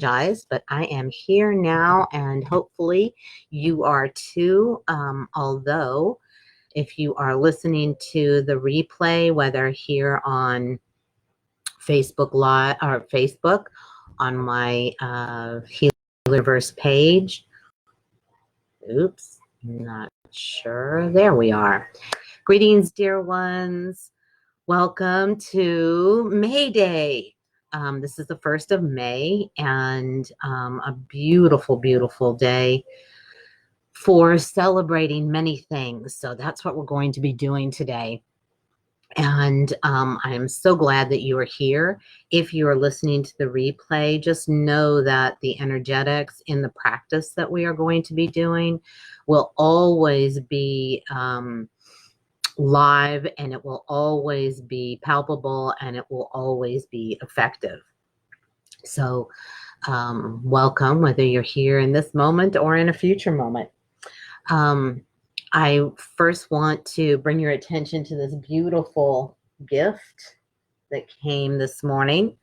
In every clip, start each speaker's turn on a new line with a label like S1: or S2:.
S1: but I am here now, and hopefully you are too. Although, if you are listening to the replay, whether here on Facebook Live or Facebook on my Healerverse page, oops, not sure. There we are. Greetings, dear ones. Welcome to May Day. This is the 1st of May, and a beautiful, beautiful day for celebrating many things. So that's what we're going to be doing today. And I am so glad that you are here. If you are listening to the replay, just know that the energetics in the practice that we are going to be doing will always be live, and it will always be palpable, and it will always be effective. So welcome, whether you're here in this moment or in a future moment. I first want to bring your attention to this beautiful gift that came this morning.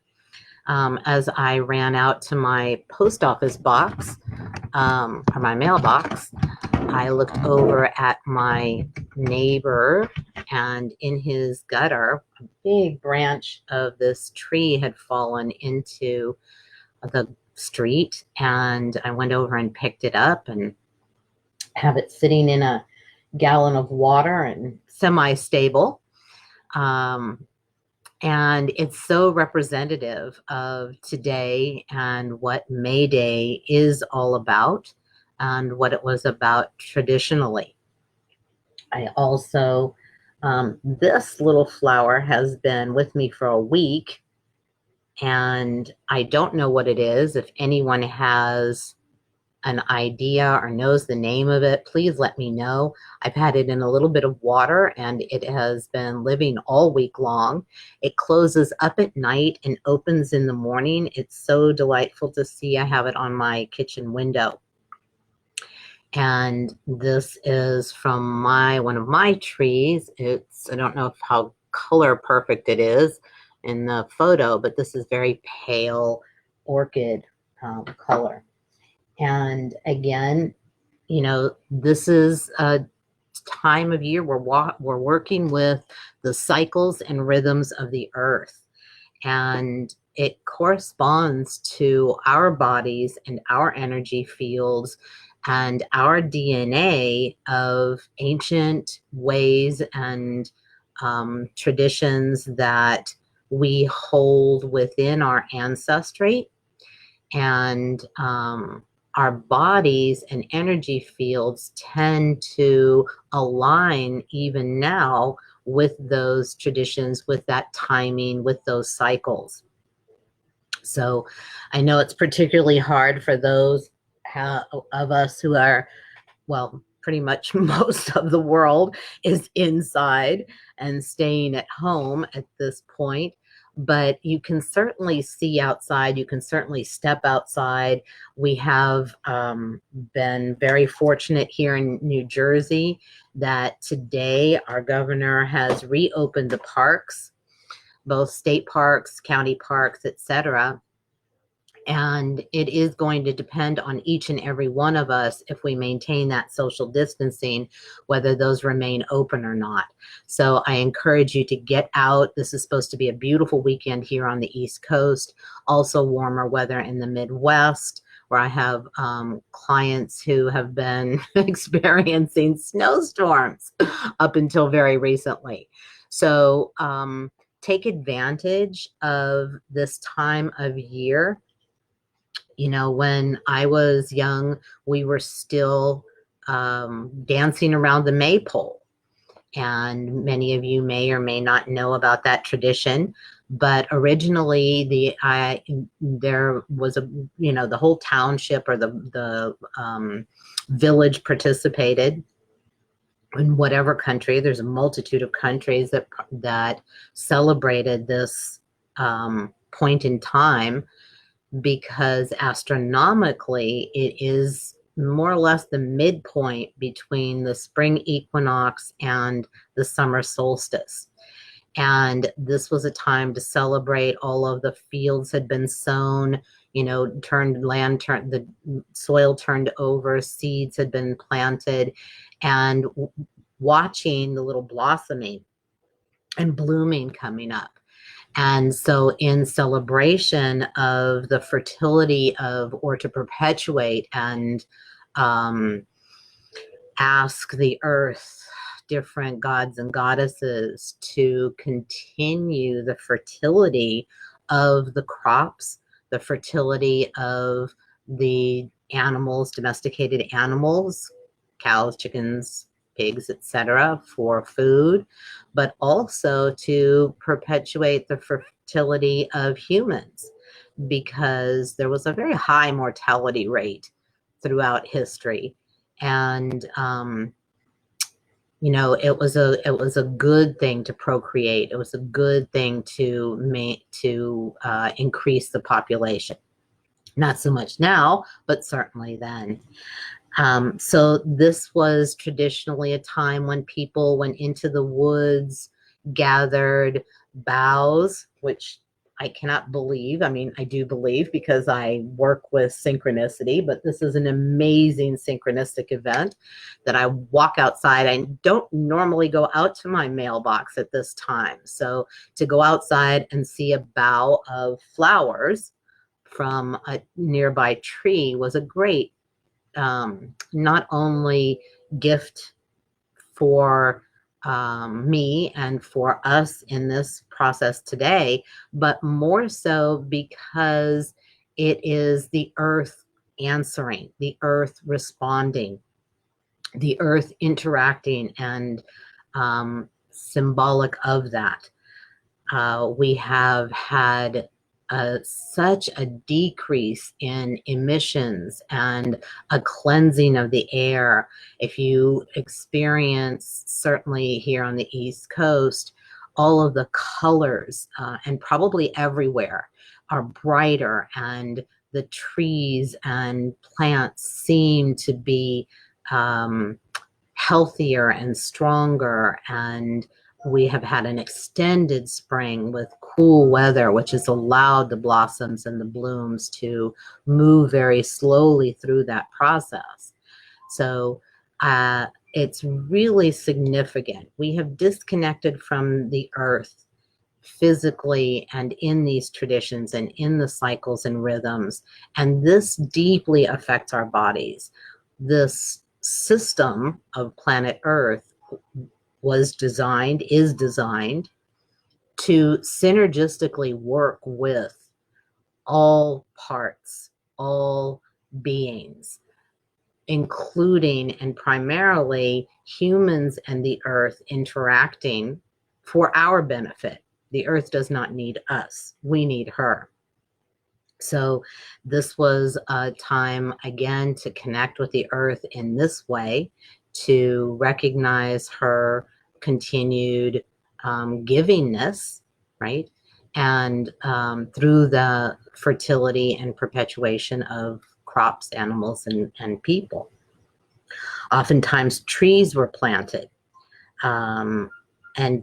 S1: As I ran out to my post office box, or my mailbox, I looked over at my neighbor, and in his gutter, a big branch of this tree had fallen into the street, and I went over and picked it up and have it sitting in a gallon of water and semi-stable. And it's so representative of today and what May Day is all about and what it was about traditionally. I also, this little flower has been with me for a week, and I don't know what it is. If anyone has an idea or knows the name of it, please let me know. I've had it in a little bit of water, and it has been living all week long. It closes up at night and opens in the morning. It's so delightful to see. I have it on my kitchen window. And this is from one of my trees. I don't know how color perfect it is in the photo, but this is very pale orchid color. And again, you know, this is a time of year where we're working with the cycles and rhythms of the earth. And it corresponds to our bodies and our energy fields and our DNA of ancient ways and traditions that we hold within our ancestry. And our bodies and energy fields tend to align even now with those traditions, with that timing, with those cycles. So I know it's particularly hard for those of us who are, well, pretty much most of the world is inside and staying at home at this point. But you can certainly see outside. You can certainly step outside. We have been very fortunate here in New Jersey that today our governor has reopened the parks, both state parks, county parks, etc. And it is going to depend on each and every one of us if we maintain that social distancing, whether those remain open or not. So I encourage you to get out. This is supposed to be a beautiful weekend here on the East Coast, also warmer weather in the Midwest, where I have clients who have been experiencing snowstorms up until very recently. So take advantage of this time of year. You know, when I was young, we were still dancing around the maypole. And many of you may or may not know about that tradition. But originally, there was the whole township or the village participated in whatever country. There's a multitude of countries that celebrated this point in time, because astronomically it is more or less the midpoint between the spring equinox and the summer solstice. And this was a time to celebrate. All of the fields had been sown. turned the soil turned over, seeds had been planted, and watching the little blossoming and blooming coming up. And so, in celebration of the fertility of, or to perpetuate and um, ask the earth, different gods and goddesses, to continue the fertility of the crops, the fertility of the animals, domesticated animals, cows, chickens, pigs, etc., for food, but also to perpetuate the fertility of humans, because there was a very high mortality rate throughout history. And it was a good thing to procreate. It was a good thing to increase the population. Not so much now, but certainly then. So this was traditionally a time when people went into the woods, gathered boughs, which I cannot believe. I mean, I do believe because I work with synchronicity, but this is an amazing synchronistic event that I walk outside. I don't normally go out to my mailbox at this time. So to go outside and see a bough of flowers from a nearby tree was a great not only gift for me and for us in this process today, but more so because it is the earth answering, the earth responding, the earth interacting, and symbolic of that. We have had such a decrease in emissions and a cleansing of the air. If you experience, certainly here on the East Coast, all of the colors, and probably everywhere, are brighter, and the trees and plants seem to be healthier and stronger, and we have had an extended spring with cool weather, which has allowed the blossoms and the blooms to move very slowly through that process. So it's really significant. We have disconnected from the earth physically and in these traditions and in the cycles and rhythms, and this deeply affects our bodies. This system of planet Earth is designed to synergistically work with all parts, all beings, including and primarily humans and the earth interacting for our benefit. The earth does not need us, we need her. So this was a time, again, to connect with the earth in this way, to recognize her continued givingness, right? And through the fertility and perpetuation of crops, animals, and people. Oftentimes trees were planted. And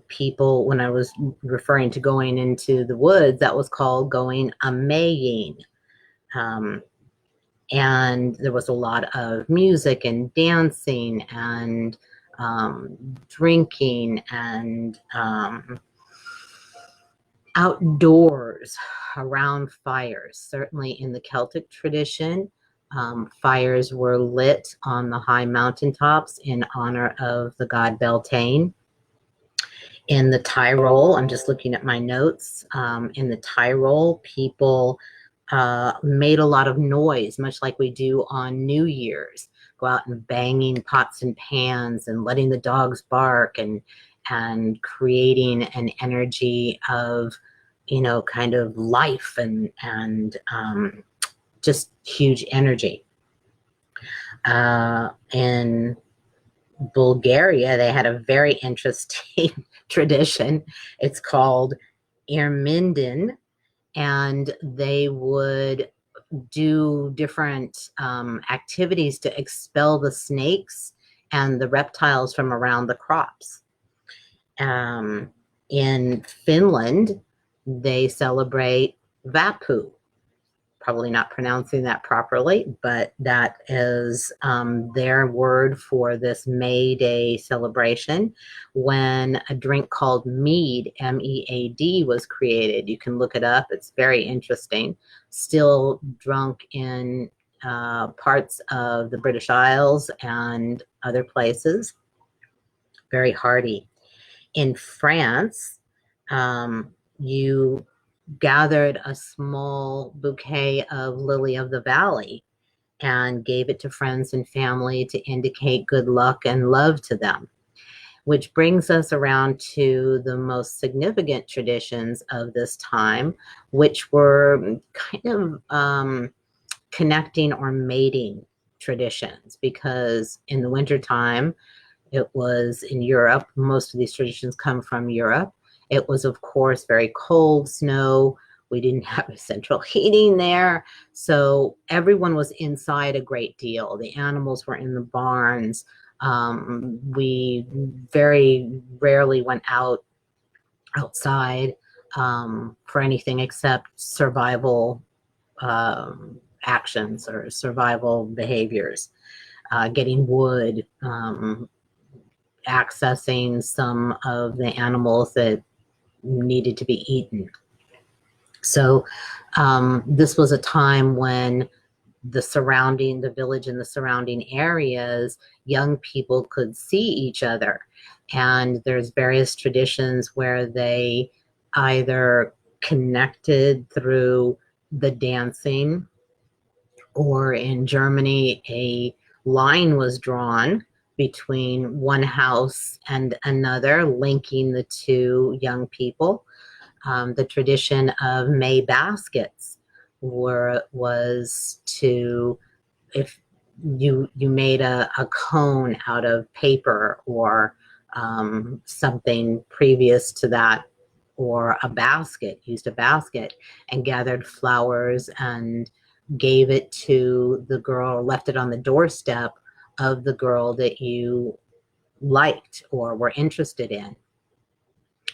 S1: people, when I was referring to going into the woods, that was called going a-maying. And there was a lot of music and dancing and drinking and outdoors around fires. Certainly in the Celtic tradition, fires were lit on the high mountaintops in honor of the god Beltane. In the Tyrol, I'm just looking at my notes, in the Tyrol, people made a lot of noise, much like we do on New Year's. Go out and banging pots and pans and letting the dogs bark and creating an energy of, kind of life and just huge energy. In Bulgaria, they had a very interesting tradition. It's called Irmindin, and they would do different activities to expel the snakes and the reptiles from around the crops. In Finland, they celebrate Vappu, probably not pronouncing that properly, but that is their word for this May Day celebration, when a drink called mead, M-E-A-D, was created. You can look it up. It's very interesting. Still drunk in parts of the British Isles and other places. Very hearty. In France, you gathered a small bouquet of lily of the valley and gave it to friends and family to indicate good luck and love to them. Which brings us around to the most significant traditions of this time, which were kind of connecting or mating traditions, because in the wintertime, it was in Europe. Most of these traditions come from Europe. It was, of course, very cold, snow. We didn't have central heating there. So everyone was inside a great deal. The animals were in the barns. We very rarely went outside for anything except survival actions or survival behaviors, getting wood, accessing some of the animals that needed to be eaten. So this was a time when the village and the surrounding areas, young people could see each other. And there's various traditions where they either connected through the dancing, or in Germany, a line was drawn between one house and another, linking the two young people. The tradition of May baskets was to, if you made a cone out of paper or something previous to that, or used a basket and gathered flowers and gave it to the girl, left it on the doorstep of the girl that you liked or were interested in.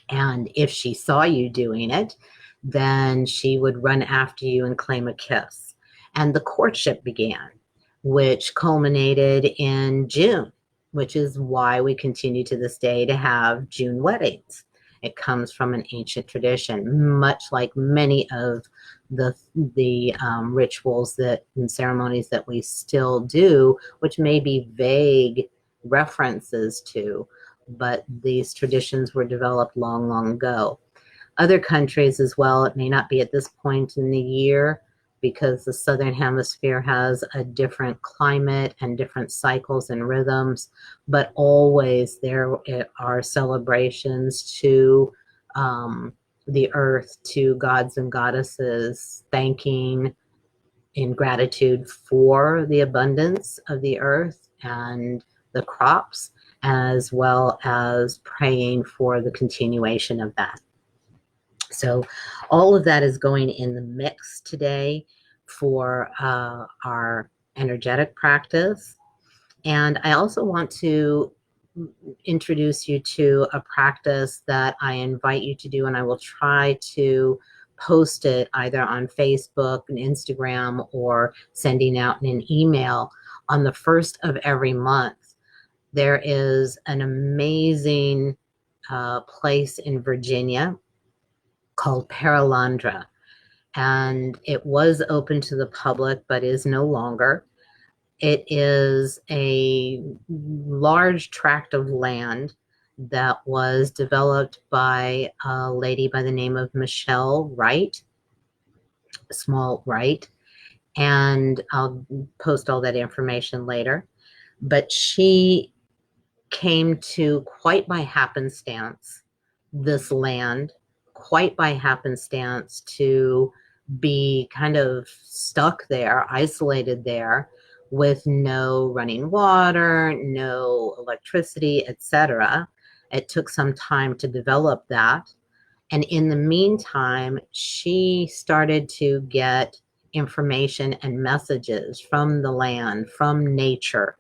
S1: And if she saw you doing it, then she would run after you and claim a kiss. And the courtship began, which culminated in June, which is why we continue to this day to have June weddings. It comes from an ancient tradition, much like many of the rituals and ceremonies that we still do, which may be vague references to, but these traditions were developed long, long ago. Other countries as well, it may not be at this point in the year, because the Southern Hemisphere has a different climate and different cycles and rhythms, but always there are celebrations to the earth, to gods and goddesses, thanking in gratitude for the abundance of the earth and the crops, as well as praying for the continuation of that. So all of that is going in the mix today for our energetic practice. And I also want to introduce you to a practice that I invite you to do, and I will try to post it either on Facebook and Instagram or sending out in an email on the first of every month. There is an amazing place in Virginia called Perelandra, and it was open to the public but is no longer. It is a large tract of land that was developed by a lady by the name of Michelle Wright, Small Wright, and I'll post all that information later. But she came to, quite by happenstance, this land, quite by happenstance, to be kind of stuck there, isolated there, with no running water, no electricity, etc. It took some time to develop that. And in the meantime, she started to get information and messages from the land, from nature,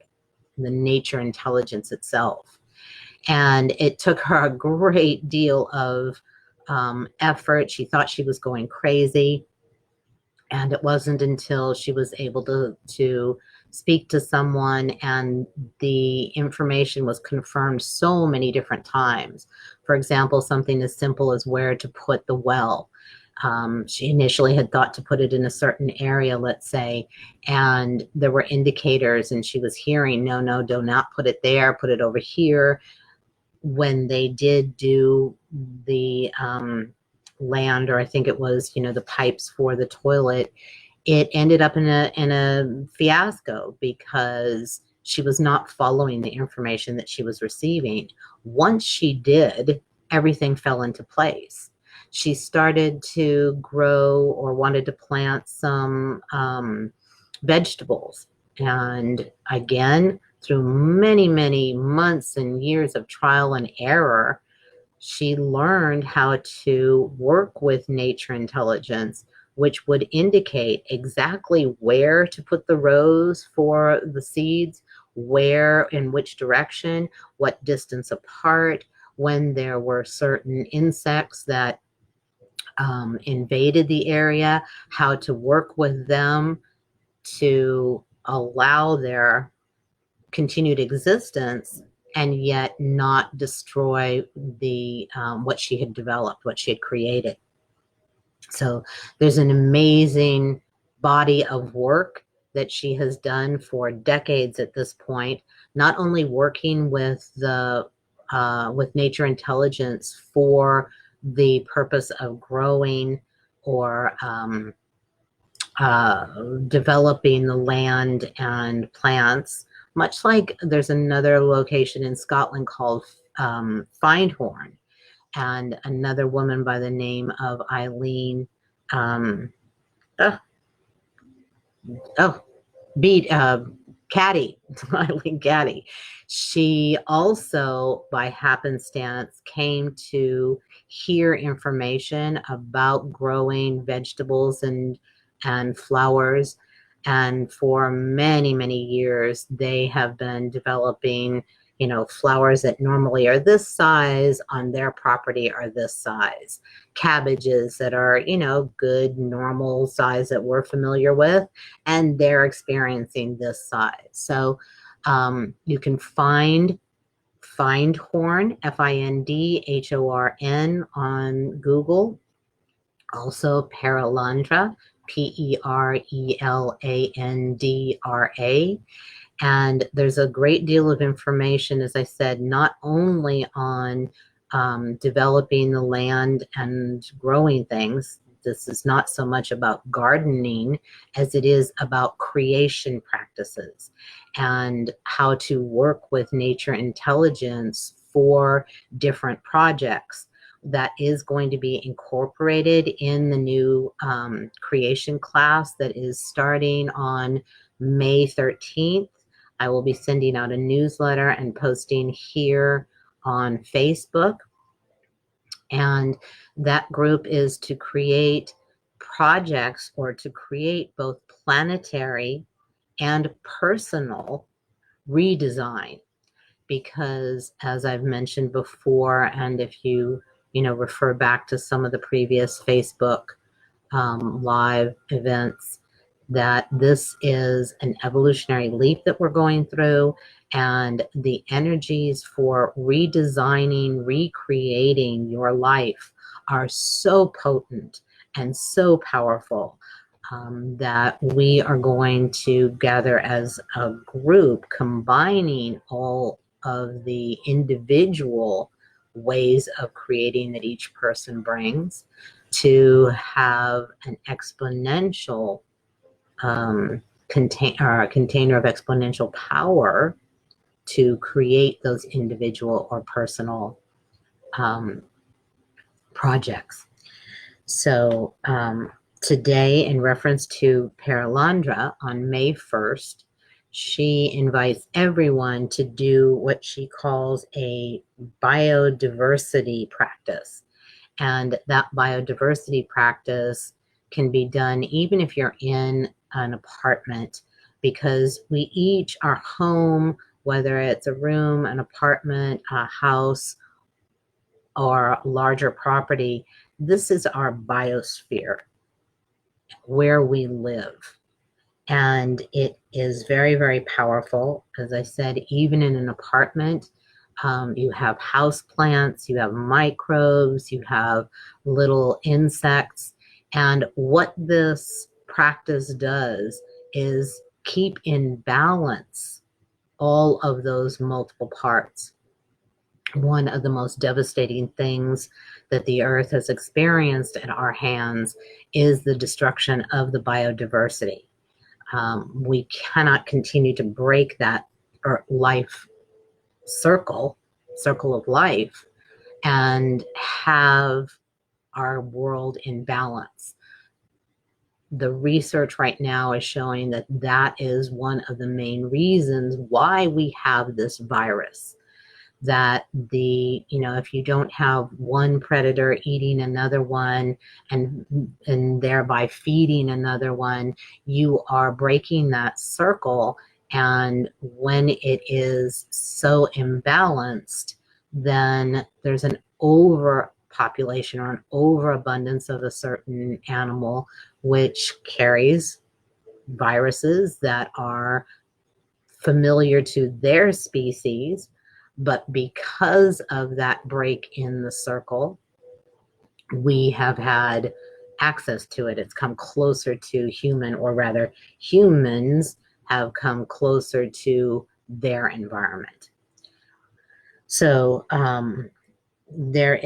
S1: the nature intelligence itself. And it took her a great deal of effort. She thought she was going crazy. And it wasn't until she was able to speak to someone and the information was confirmed so many different times. For example, something as simple as where to put the well. She initially had thought to put it in a certain area, let's say, and there were indicators, and she was hearing, no, no, do not put it there, put it over here. When they did do the land, or I think it was, the pipes for the toilet, it ended up in a fiasco because she was not following the information that she was receiving. Once she did, everything fell into place. She started to grow or wanted to plant some vegetables. And again, through many, many months and years of trial and error, she learned how to work with nature intelligence, which would indicate exactly where to put the rows for the seeds, where, in which direction, what distance apart, when there were certain insects that invaded the area, how to work with them to allow their continued existence and yet not destroy the what she had developed, what she had created. So there's an amazing body of work that she has done for decades at this point, not only working with the with nature intelligence for the purpose of growing or developing the land and plants, much like there's another location in Scotland called Findhorn, and another woman by the name of Eileen. Um, oh, oh, beat Caddy, Eileen Caddy. She also, by happenstance, came to hear information about growing vegetables and flowers. And for many, many years, they have been developing, flowers that normally are this size on their property are this size. Cabbages that are, good, normal size that we're familiar with, and they're experiencing this size. So you can find Findhorn, Findhorn, on Google. Also Perelandra, Perelandra. And there's a great deal of information, as I said, not only on developing the land and growing things. This is not so much about gardening as it is about creation practices and how to work with nature intelligence for different projects. That is going to be incorporated in the new creation class that is starting on May 13th. I will be sending out a newsletter and posting here on Facebook. And that group is to create projects or to create both planetary and personal redesign. Because as I've mentioned before, and if you refer back to some of the previous Facebook live events, that this is an evolutionary leap that we're going through, and the energies for redesigning, recreating your life are so potent and so powerful that we are going to gather as a group, combining all of the individual ways of creating that each person brings to have an exponential container of exponential power to create those individual or personal projects. So today, in reference to Perelandra, on May 1st, she invites everyone to do what she calls a biodiversity practice. And that biodiversity practice can be done even if you're in an apartment, because we each are home, whether it's a room, an apartment, a house, or larger property. This is our biosphere. where we live. And it is very, very powerful. As I said, even in an apartment, you have house plants, you have microbes, you have little insects. And what this practice does is keep in balance all of those multiple parts. One of the most devastating things that the earth has experienced at our hands is the destruction of the biodiversity. We cannot continue to break that life circle of life, and have our world in balance. The research right now is showing that that is one of the main reasons why we have this virus. That if you don't have one predator eating another one and thereby feeding another one, you are breaking that circle. And when it is so imbalanced, then there's an overpopulation or an overabundance of a certain animal, which carries viruses that are familiar to their species. But because of that break in the circle, we have had access to it. It's come closer to human, or rather, humans have come closer to their environment. So there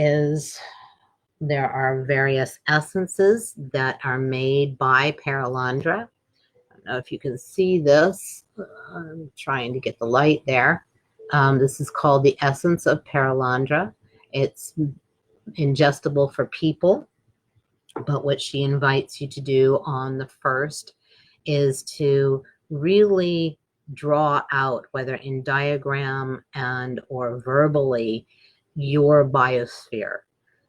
S1: are various essences that are made by Paralandra. I don't know if you can see this. I'm trying to get the light there. This is called the essence of Paralandra. It's ingestible for people, but what she invites you to do on the 1st is to really draw out, whether in diagram and or verbally, your biosphere.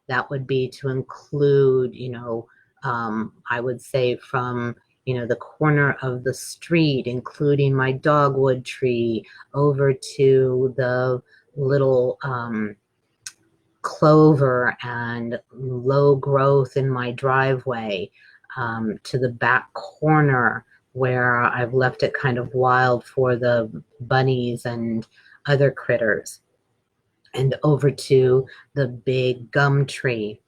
S1: That would be to include, I would say from the corner of the street, including my dogwood tree, over to the little clover and low growth in my driveway, to the back corner where I've left it kind of wild for the bunnies and other critters, and over to the big gum tree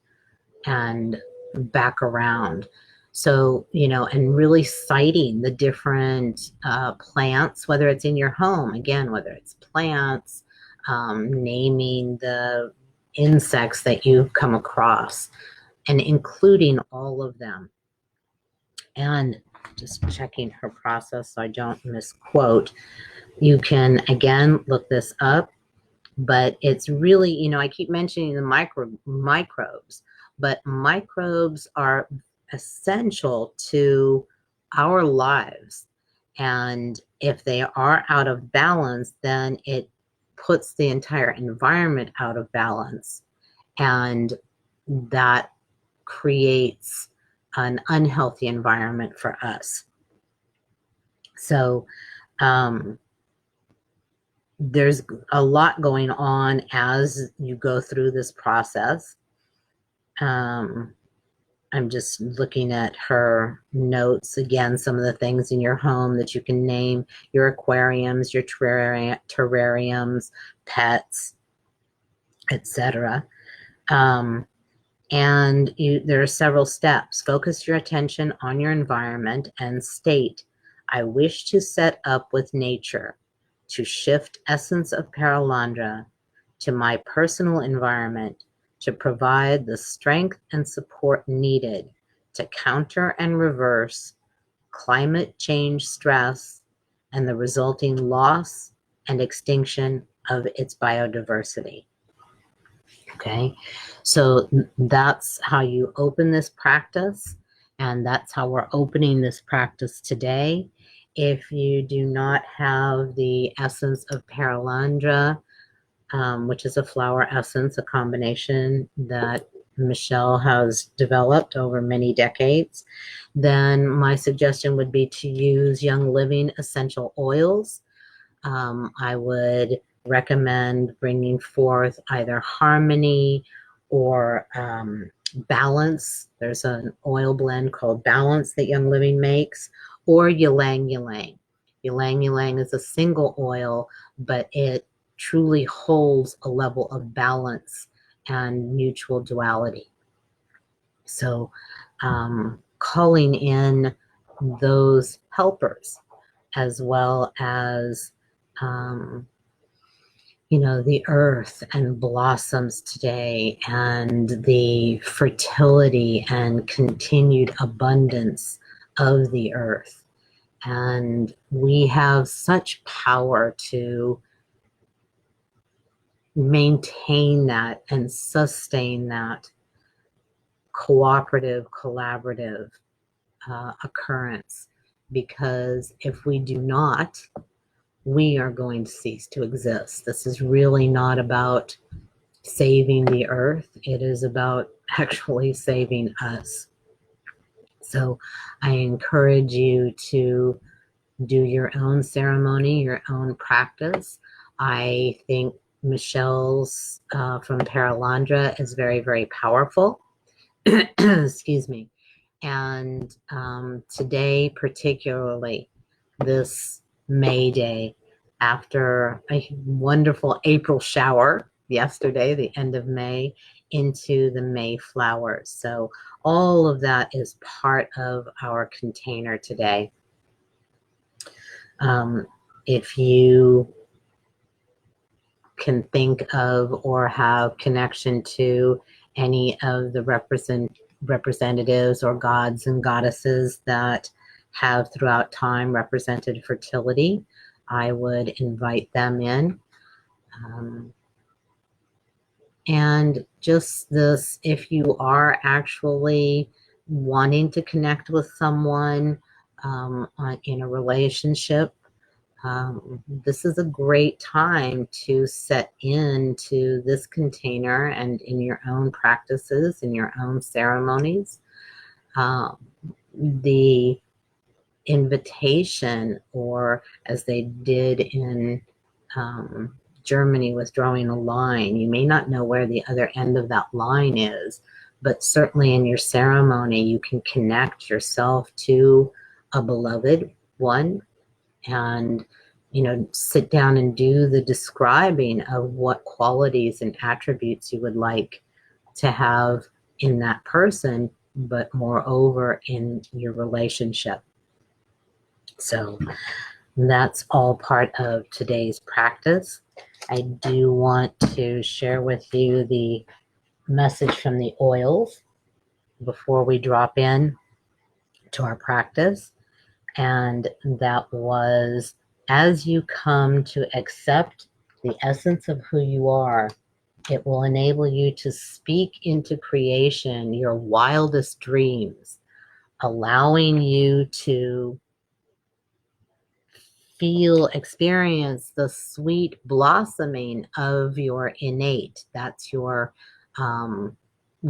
S1: and back around. So, and really citing the different plants, whether it's in your home, again, whether it's plants, naming the insects that you've come across, and including all of them. And just checking her process so I don't misquote. You can, again, look this up, but it's really, I keep mentioning the microbes, but microbes are essential to our lives. And if they are out of balance, then it puts the entire environment out of balance. And that creates an unhealthy environment for us. So there's a lot going on as you go through this process. I'm just looking at her notes again, some of the things in your home that you can name: your aquariums, your terrariums, pets, etc. And there are several steps. Focus your attention on your environment and state, I wish to set up with nature, to shift essence of Paralandra to my personal environment, to provide the strength and support needed to counter and reverse climate change stress and the resulting loss and extinction of its biodiversity. Okay, so that's how you open this practice, and that's how we're opening this practice today. If you do not have the essence of Paralandra, which is a flower essence, a combination that Michelle has developed over many decades, then my suggestion would be to use Young Living essential oils. I would recommend bringing forth either Harmony or Balance, there's an oil blend called Balance that Young Living makes, or Ylang Ylang. Ylang Ylang is a single oil, but it truly holds a level of balance and mutual duality. So calling in those helpers, as well as the earth and blossoms today, and the fertility and continued abundance of the earth. And we have such power to maintain that and sustain that cooperative, collaborative occurrence. Because if we do not, we are going to cease to exist. This is really not about saving the earth. It is about actually saving us. So I encourage you to do your own ceremony, your own practice. I think Michelle's from Paralandra is very, very powerful. Excuse me. And today, particularly this May Day, after a wonderful April shower yesterday, the end of May, into the May flowers. So all of that is part of our container today. If you can think of or have connection to any of the representatives or gods and goddesses that have throughout time represented fertility, I would invite them in. And just this, if you are actually wanting to connect with someone in a relationship, this is a great time to set into this container and in your own practices, in your own ceremonies. The invitation, or as they did in Germany with drawing a line, you may not know where the other end of that line is, but certainly in your ceremony, you can connect yourself to a beloved one and sit down and do the describing of what qualities and attributes you would like to have in that person, but moreover in your relationship. So that's all part of today's practice. I do want to share with you the message from the oils before we drop in to our practice. And that was, as you come to accept the essence of who you are, it will enable you to speak into creation your wildest dreams, allowing you to experience the sweet blossoming of your innate. That's your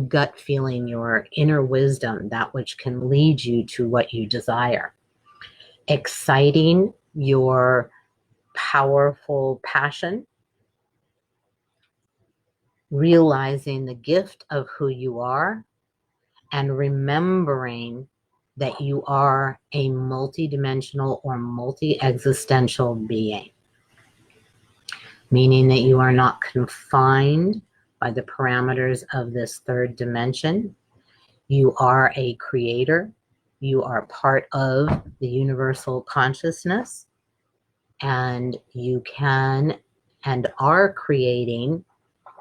S1: gut feeling, your inner wisdom, that which can lead you to what you desire. Exciting your powerful passion, realizing the gift of who you are, and remembering that you are a multidimensional or multi-existential being, meaning that you are not confined by the parameters of this third dimension. You are a creator. You are part of the universal consciousness, and you can and are creating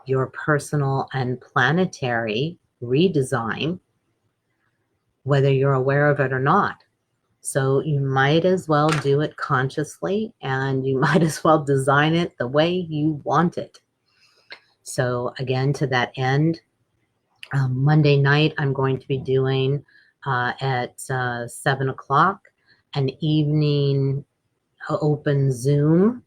S1: your personal and planetary redesign, whether you're aware of it or not. So you might as well do it consciously, and you might as well design it the way you want it. So again, to that end, Monday night, I'm going to be doing at 7 o'clock an evening open Zoom,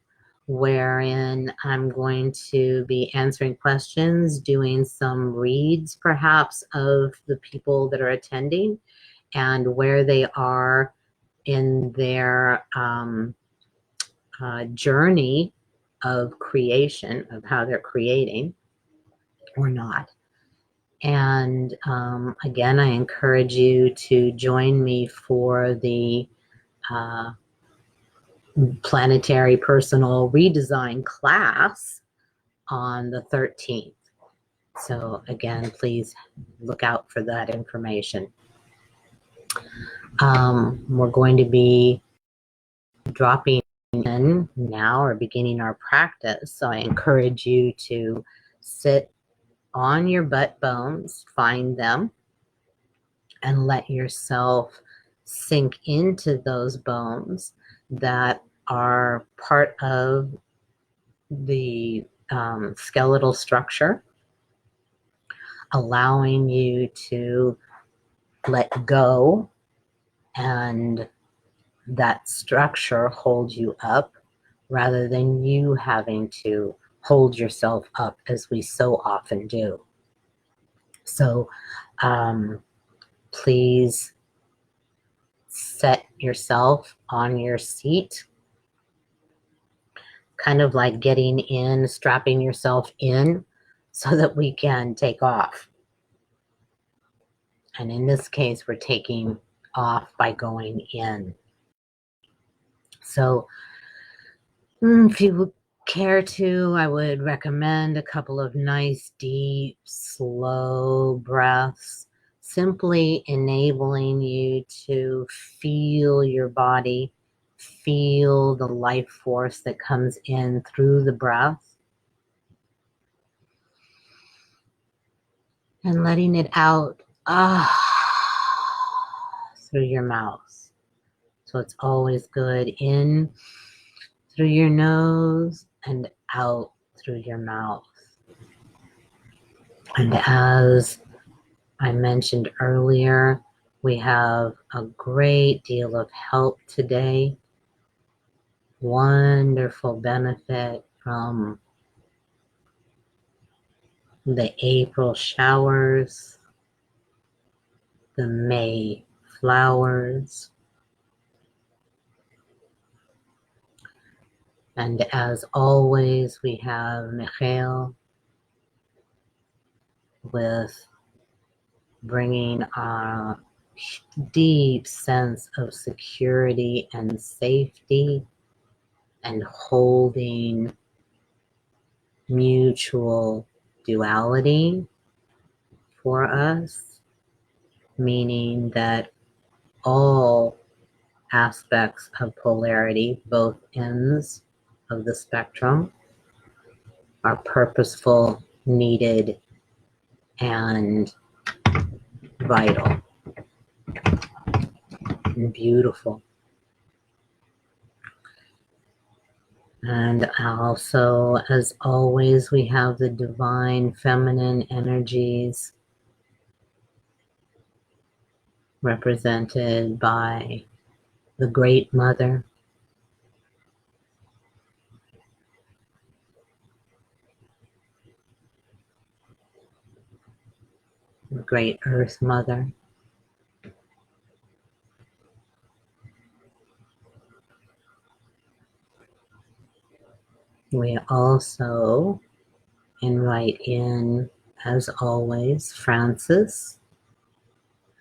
S1: wherein I'm going to be answering questions, doing some reads perhaps of the people that are attending and where they are in their journey of creation, of how they're creating or not. And again, I encourage you to join me for the uh, Planetary Personal Redesign class on the 13th. So again, please look out for that information. We're going to be dropping in now or beginning our practice. So I encourage you to sit on your butt bones, find them, and let yourself sink into those bones that are part of the skeletal structure, allowing you to let go and that structure hold you up rather than you having to hold yourself up as we so often do. So please set yourself on your seat, kind of like getting in, strapping yourself in so that we can take off. And in this case, we're taking off by going in. So if you would care to, I would recommend a couple of nice, deep, slow breaths, simply enabling you to feel your body, feel the life force that comes in through the breath, and letting it out through your mouth. So it's always good in through your nose and out through your mouth. And as I mentioned earlier, we have a great deal of help today. Wonderful benefit from the April showers, the May flowers, and as always, we have Michael with bringing a deep sense of security and safety and holding mutual duality for us, meaning that all aspects of polarity, both ends of the spectrum, are purposeful, needed, and vital and beautiful. And also, as always, we have the divine feminine energies represented by the Great Mother, the Great Earth Mother, we also invite in, as always, Francis,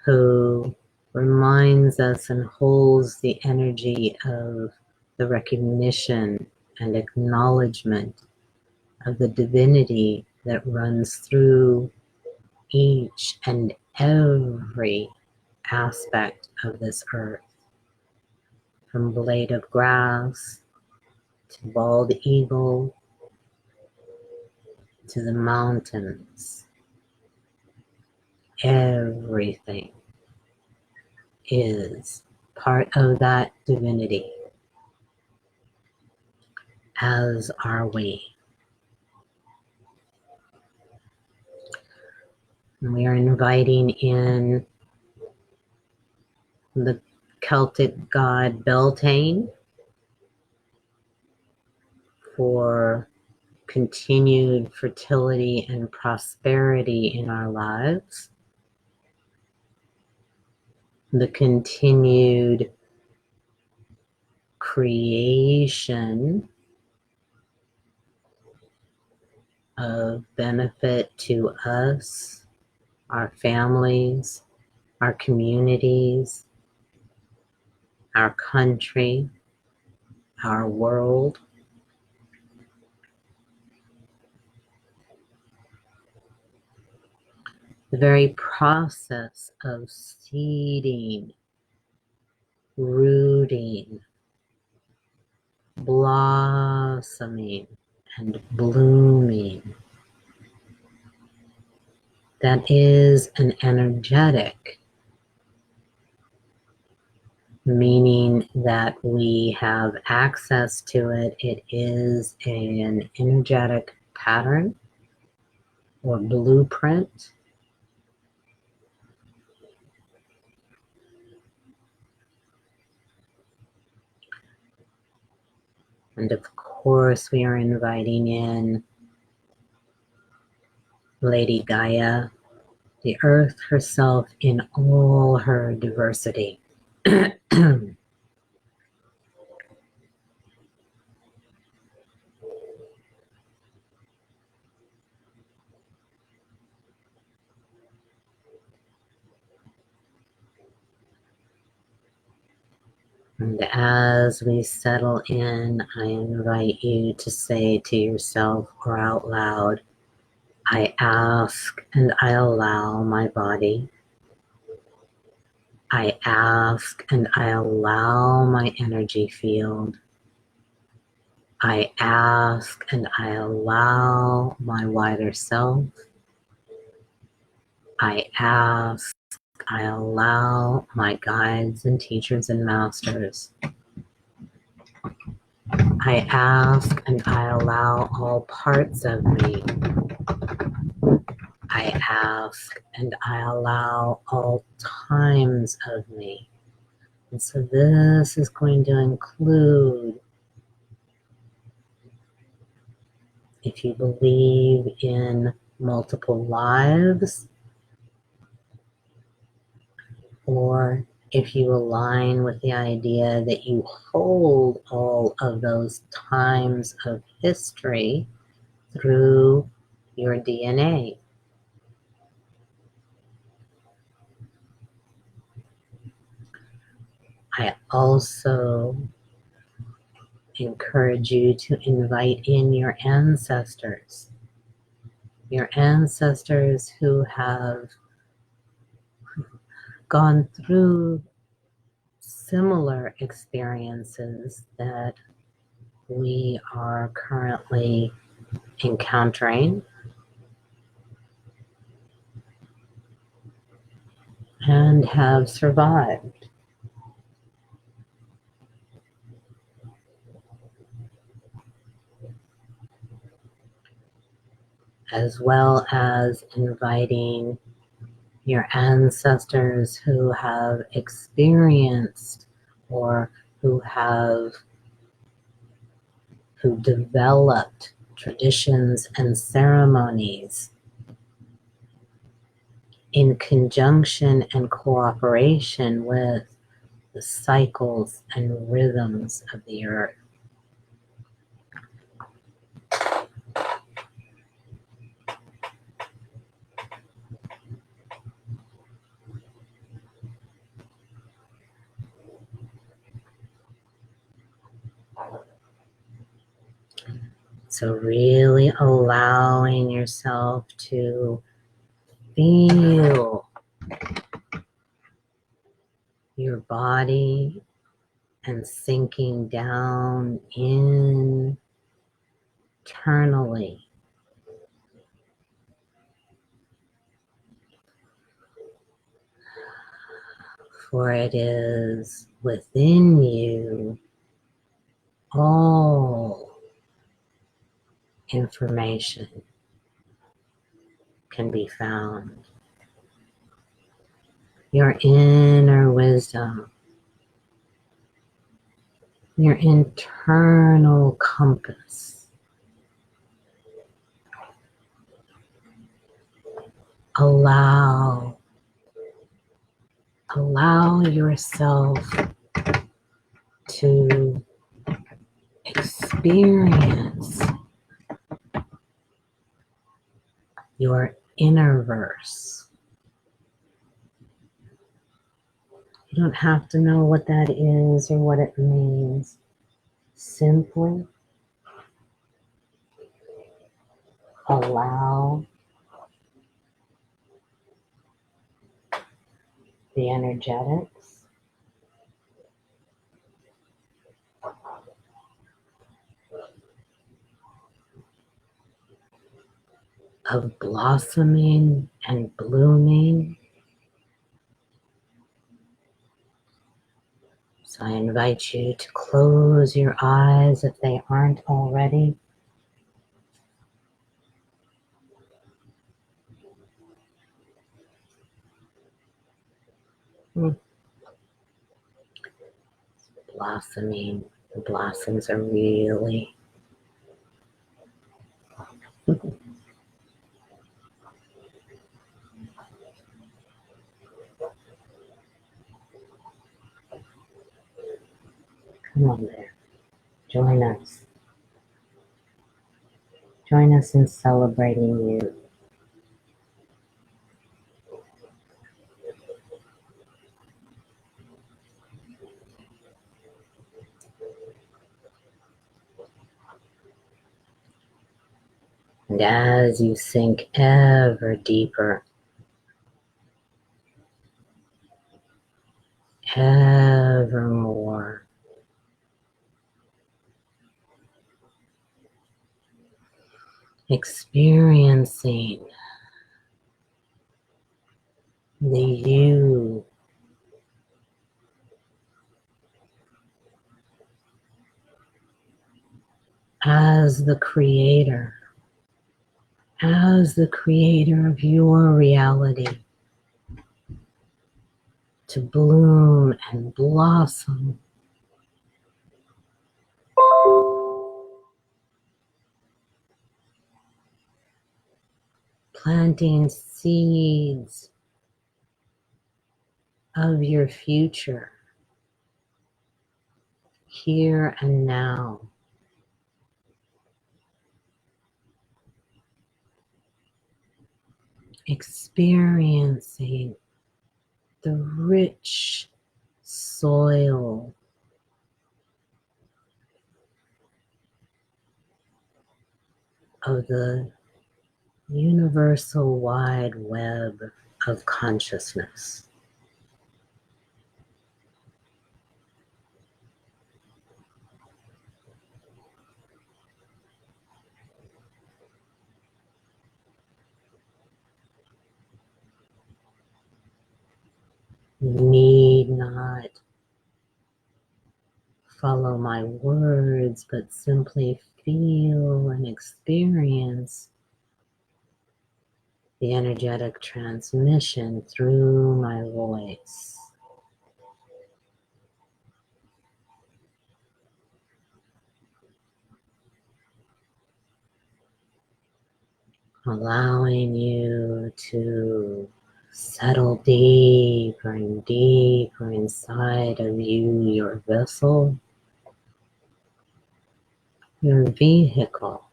S1: who reminds us and holds the energy of the recognition and acknowledgement of the divinity that runs through each and every aspect of this earth, from blade of grass to bald eagle to the mountains. Everything is part of that divinity, as are we. And we are inviting in the Celtic god Beltane for continued fertility and prosperity in our lives, the continued creation of benefit to us our families, our communities, our country, our world. The very process of seeding, rooting, blossoming, and blooming. That is an energetic, meaning that we have access to it. It is an energetic pattern or blueprint. And of course, we are inviting in Lady Gaia, the earth herself in all her diversity. And as we settle in, I invite you to say to yourself or out loud, I ask and I allow my body. I ask and I allow my energy field. I ask and I allow my wider self. I ask, I allow my guides and teachers and masters. I ask and I allow all parts of me. I ask and I allow all times of me. And so this is going to include, if you believe in multiple lives, or if you align with the idea that you hold all of those times of history through your DNA. I also encourage you to invite in your ancestors who have gone through similar experiences that we are currently encountering, and have survived. As well as inviting your ancestors who have experienced or who developed traditions and ceremonies in conjunction and cooperation with the cycles and rhythms of the earth. So really allowing yourself to feel your body and sinking down internally. For it is within you all information can be found. Your inner wisdom, your internal compass. Allow yourself to experience your inner verse. You don't have to know what that is or what it means. Simply allow the energetics of blossoming and blooming. So I invite you to close your eyes if they aren't already. Blossoming. The blossoms are really come on there. Join us. Join us in celebrating you. And as you sink ever deeper, ever more, experiencing the you as the creator of your reality, to bloom and blossom, planting seeds of your future here and now. Experiencing the rich soil of the universal wide web of consciousness. You need not follow my words, but simply feel and experience the energetic transmission through my voice. Allowing you to settle deeper and deeper inside of you, your vessel, your vehicle,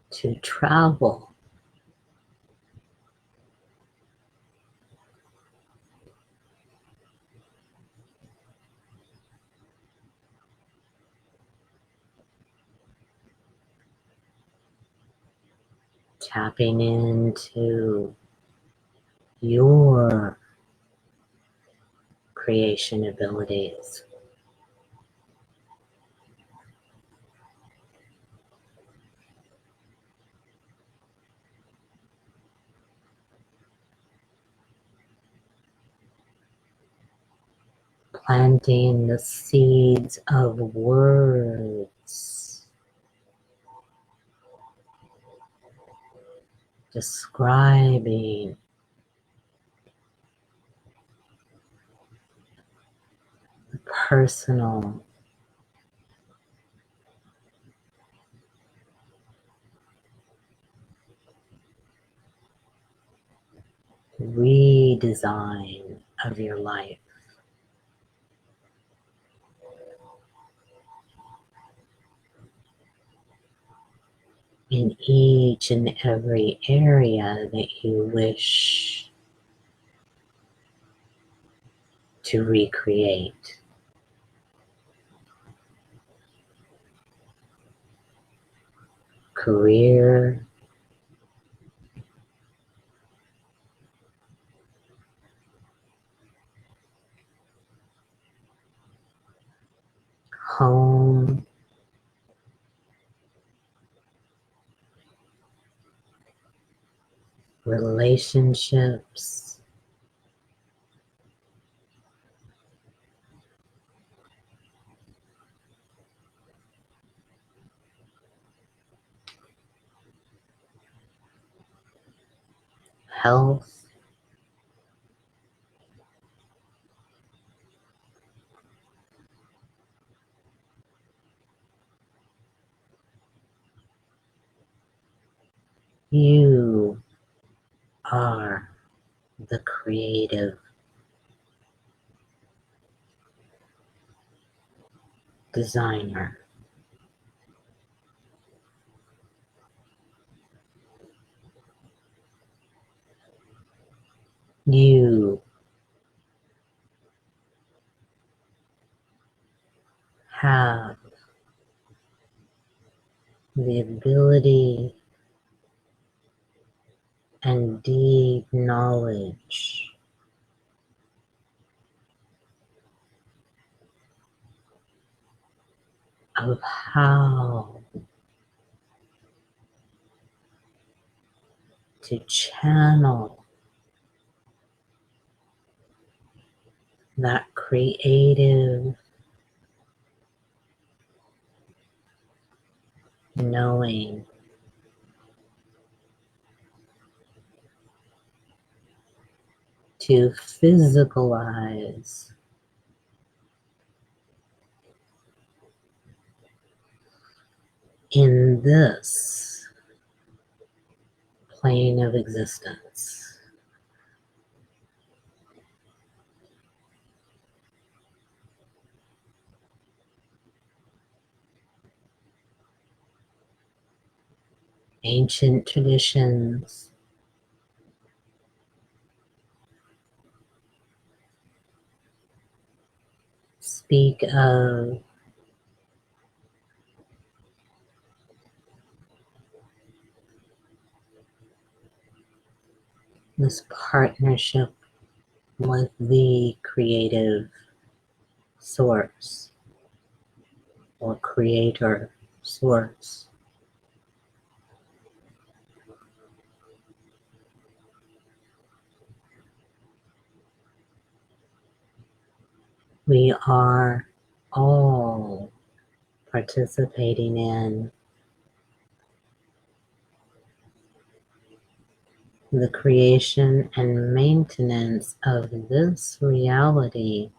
S1: to travel tapping into your creation abilities. Planting the seeds of words, describing the personal, redesign of your life. in each and every area that you wish to recreate. Career, home, relationships, health, you are the creative designer. You have the ability and deep knowledge of how to channel that creative knowing to physicalize in this plane of existence. Ancient traditions speak of this partnership with the creative source or creator source. We are all participating in the creation and maintenance of this reality.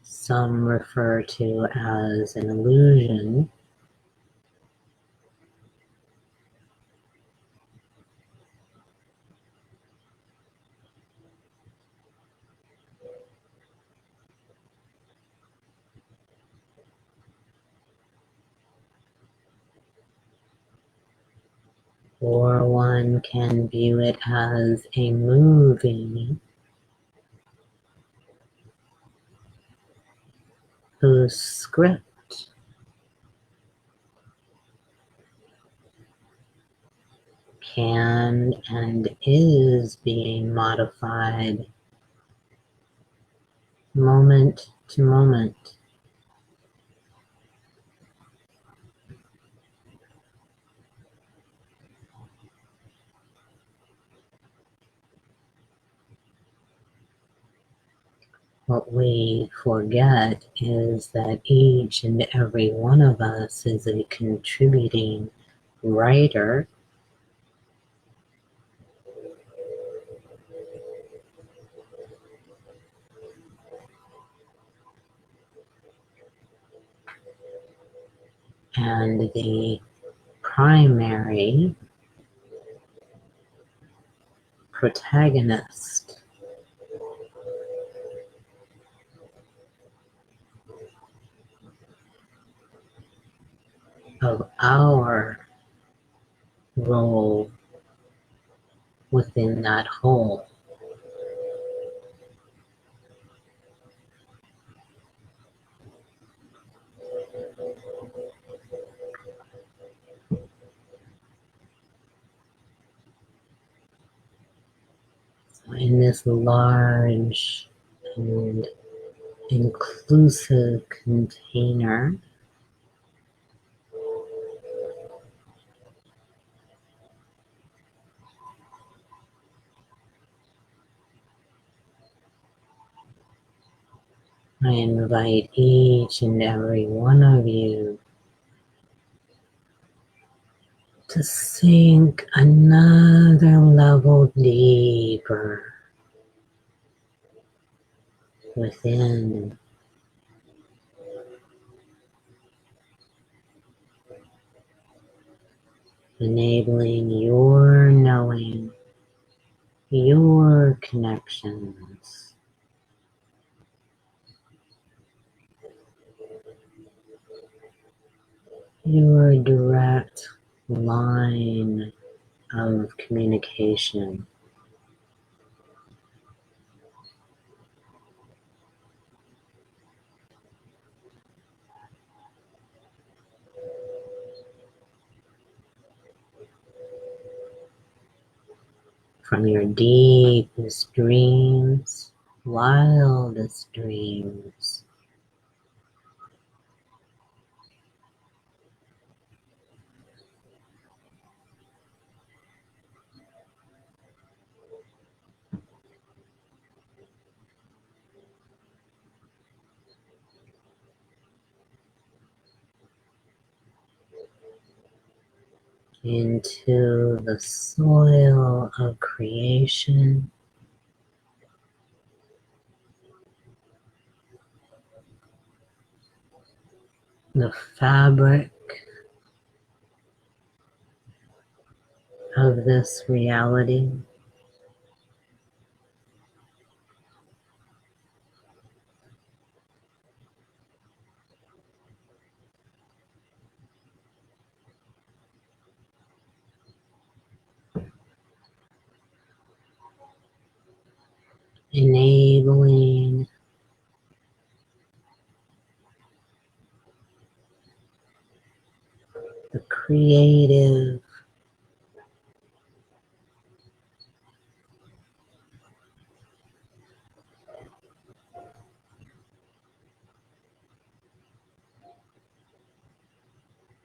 S1: Some refer to as an illusion, or one can view it as a movie whose script can and is being modified moment to moment. What we forget is that each and every one of us is a contributing writer, and the primary protagonist of our role within that whole. So in this large and inclusive container, I invite each and every one of you to sink another level deeper within, enabling your knowing, your connections, your direct line of communication from your deepest dreams, wildest dreams, into the soil of creation, the fabric of this reality, enabling the creative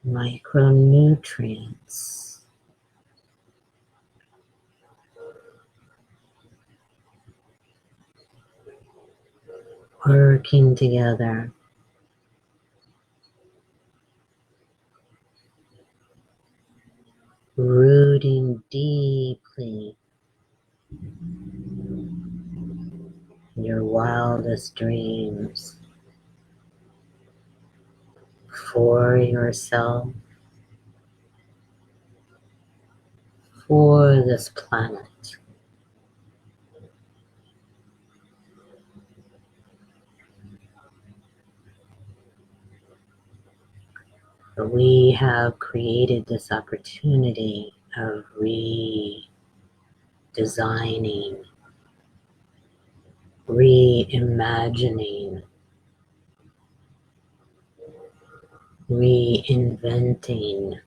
S1: micronutrients working together, rooting deeply in your wildest dreams for yourself, for this planet. We have created this opportunity of redesigning, reimagining, reinventing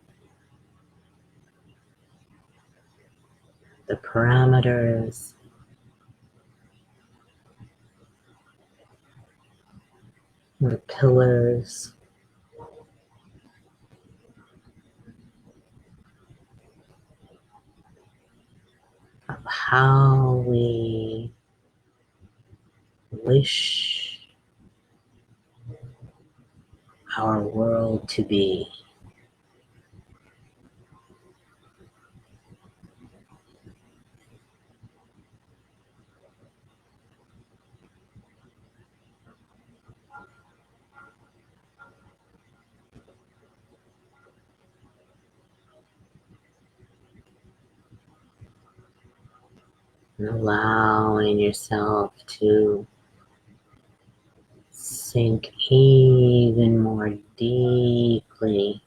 S1: the parameters, the pillars of how we wish our world to be. and allowing yourself to sink even more deeply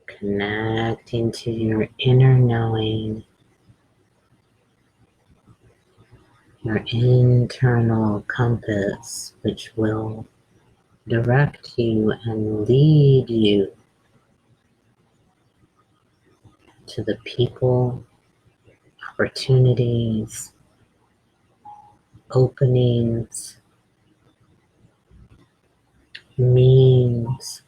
S1: connecting to your inner knowing, your internal compass, which will direct you and lead you to the people, opportunities, openings, means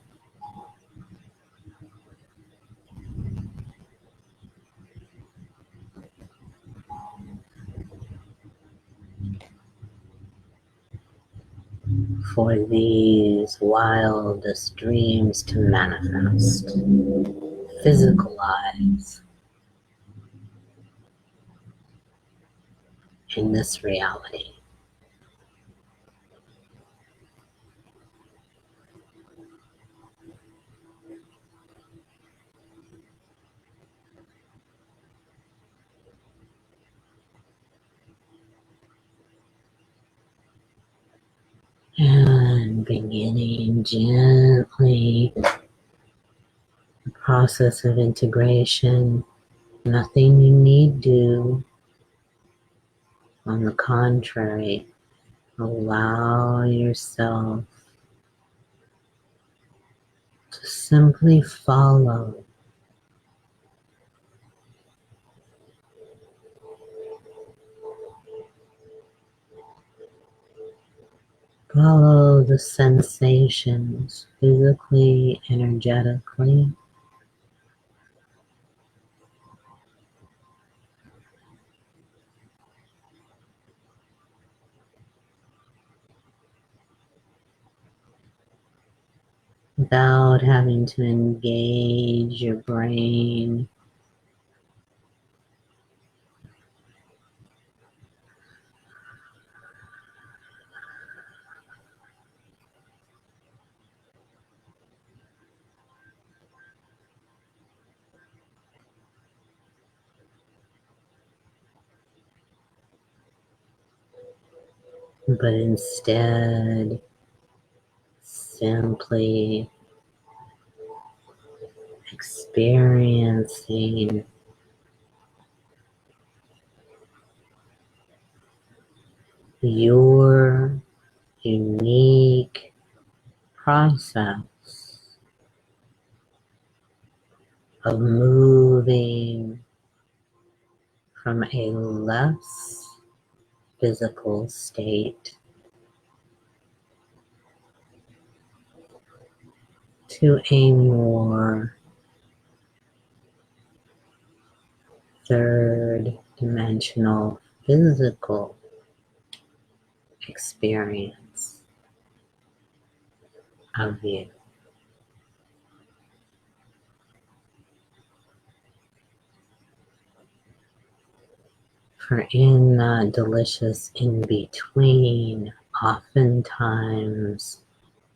S1: for these wildest dreams to manifest, physicalize in this reality. And beginning gently the process of integration. Nothing you need do. On the contrary, allow yourself to simply follow. Follow the sensations physically, energetically, without having to engage your brain. But instead, simply experiencing your unique process of moving from a less physical state to a more third dimensional physical experience of you. For in that delicious in between, oftentimes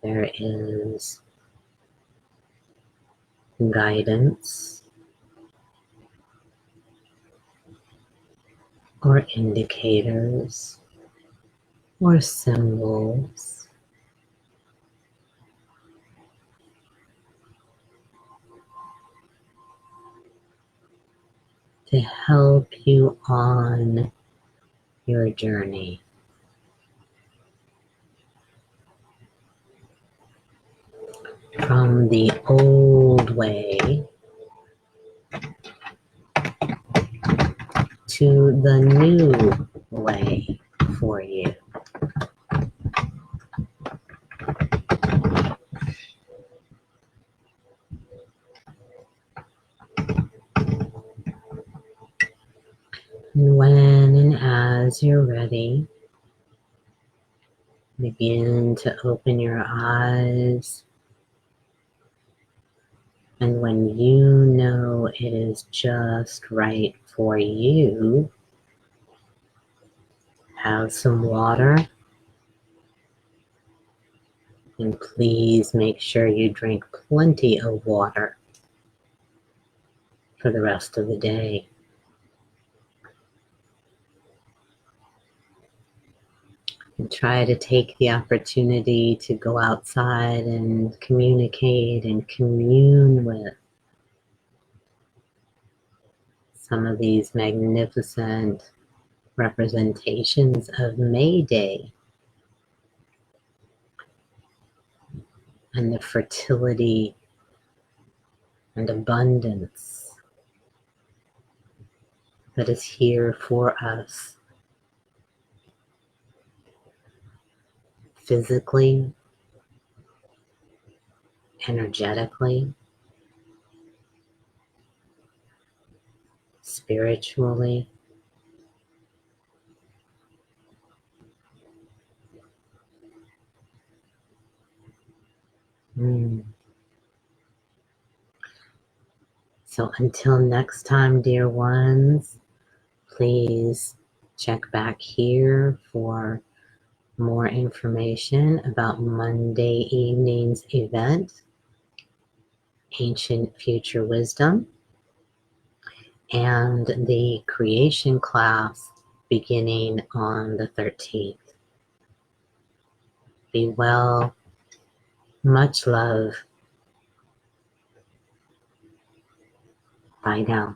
S1: there is guidance or indicators or symbols to help you on your journey. From the old way to the new way for you. And when and as you're ready, begin to open your eyes. And when you know it is just right for you, have some water And please make sure you drink plenty of water for the rest of the day. And try to take the opportunity to go outside and communicate and commune with some of these magnificent representations of May Day and the fertility and abundance that is here for us physically, energetically, spiritually. So until next time, dear ones, please check back here for more information about Monday evening's event, Ancient Future Wisdom, and the creation class beginning on the 13th. Be well. Much love. Bye now.